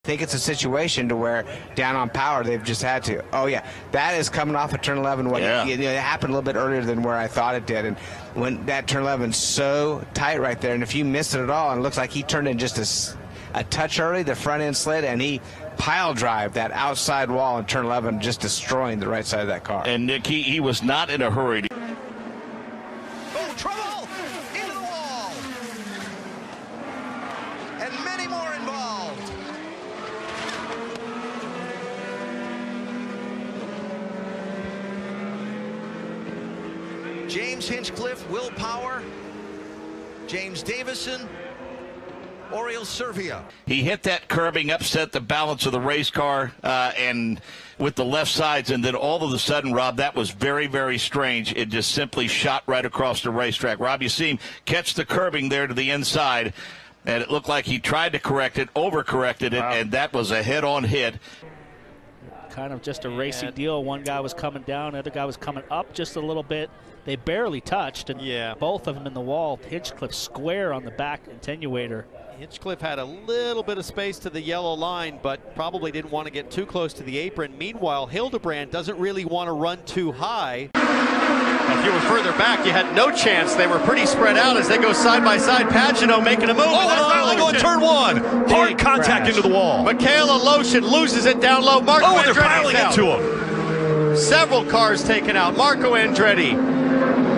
I think it's a situation to where down on power they've just had to. Oh yeah, that is coming off of turn 11. It happened a little bit earlier than where I thought it did, and when that turn 11's so tight right there, and if you miss it at all, and it looks like he turned in just a touch early, the front end slid, and he pile drive that outside wall in turn 11, just destroying the right side of that car. And Nick, he was not in a hurry. Oh, trouble! Into the wall! And many more involved. James Hinchcliffe, Will Power, James Davison, Oriel Servia. He hit that curbing, upset the balance of the race car, and with the left sides, and then all of a sudden, Rob, that was very, very strange. It just simply shot right across the racetrack. Rob, you see him catch the curbing there to the inside, and it looked like he tried to correct it, overcorrected it, and that was a head-on hit. Kind of just a racing deal. One guy was coming down, the other guy was coming up just a little bit. They barely touched, and both of them in the wall. Hinchcliffe square on the back attenuator. Hinchcliffe had a little bit of space to the yellow line, but probably didn't want to get too close to the apron. Meanwhile, Hildebrand doesn't really want to run too high. If you were further back, you had no chance. They were pretty spread out as they go side by side. Pagano making a move. Oh, they go in turn one. Hard contact into the wall. Michaela Lotion loses it down low. Marco Andretti's they're piling into him. Several cars taken out. Marco Andretti.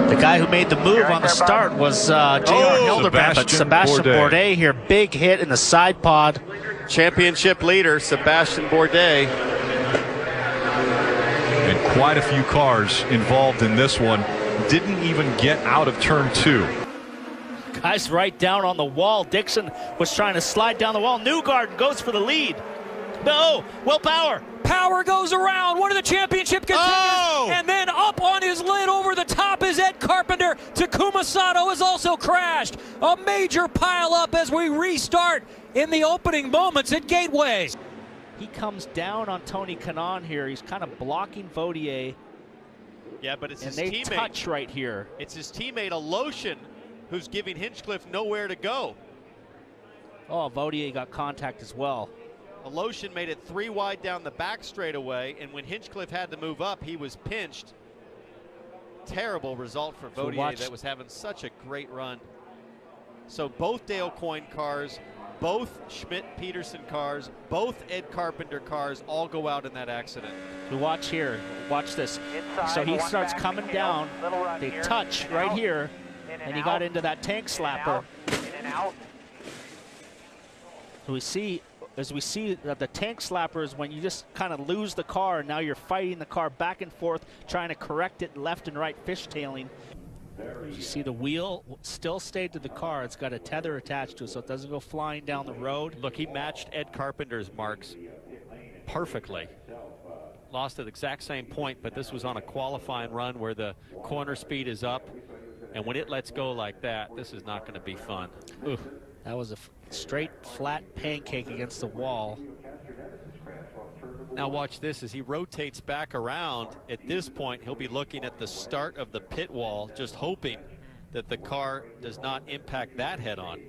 The guy who made the move on the start was J.R. Hildebrand, but Sebastian Bourdais here, big hit in the side pod. Championship leader, Sebastian Bourdais. And quite a few cars involved in this one. Didn't even get out of turn two. Guys right down on the wall. Dixon was trying to slide down the wall. Newgarden goes for the lead. No, Will Power. Power goes around, one of the championship contenders, and then up on his lid over the top is Ed Carpenter. Takuma Sato has also crashed. A major pile up as we restart in the opening moments at Gateway. He comes down on Tony Kanaan here. He's kind of blocking Vautier. Yeah, but it's his teammate. teammate. Touch right here. It's his teammate, Lotion, who's giving Hinchcliffe nowhere to go. Oh, Vautier got contact as well. Lotion made it 3 wide down the back straightaway, and when Hinchcliffe had to move up, he was pinched. Terrible result for Vautier that was having such a great run. So both Dale Coyne cars, both Schmidt-Peterson cars, both Ed Carpenter cars all go out in that accident. We watch here. Watch this. So he starts coming down. They touch right here, and he got into that tank slapper. As we see that the tank slapper is when you just kind of lose the car, and now you're fighting the car back and forth, trying to correct it left and right, fishtailing. You see the wheel still stayed to the car. It's got a tether attached to it, so it doesn't go flying down the road. Look, he matched Ed Carpenter's marks perfectly. Lost at the exact same point, but this was on a qualifying run where the corner speed is up, and when it lets go like that, this is not going to be fun. Ooh, that was a straight flat pancake against the wall. Now watch this as he rotates back around. At this point, he'll be looking at the start of the pit wall, just hoping that the car does not impact that head on.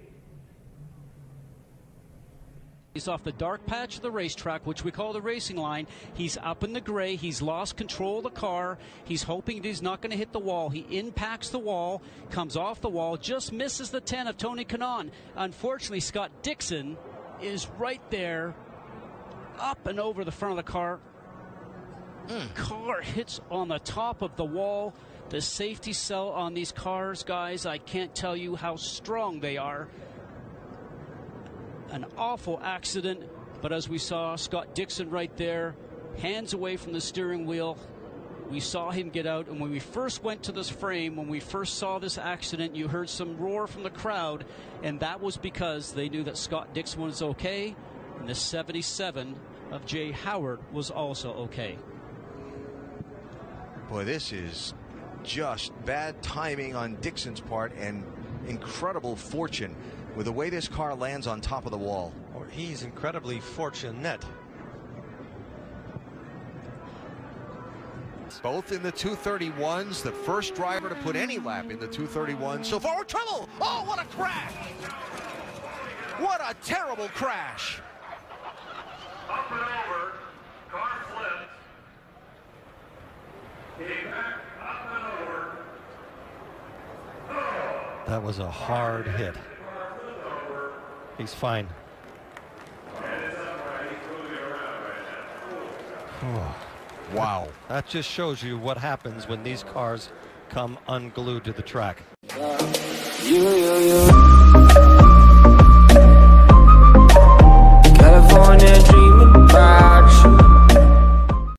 He's off the dark patch of the racetrack, which we call the racing line. He's up in the gray. He's lost control of the car. He's hoping he's not going to hit the wall. He impacts the wall, comes off the wall, just misses the 10 of Tony Kanaan. Unfortunately, Scott Dixon is right there, up and over the front of the car. Car hits on the top of the wall. The safety cell on these cars, guys, I can't tell you how strong they are. An awful accident, but as we saw, Scott Dixon right there, hands away from the steering wheel. We saw him get out, and when we first went to this frame, when we first saw this accident, you heard some roar from the crowd, and that was because they knew that Scott Dixon was okay, and the 77 of Jay Howard was also okay. Boy, this is just bad timing on Dixon's part and incredible fortune with the way this car lands on top of the wall. Or he's incredibly fortunate. Both in the 231s, the first driver to put any lap in the 231 so far. Trouble! Oh, what a crash! What a terrible crash! That was a hard hit. He's fine. Wow. That just shows you what happens when these cars come unglued to the track.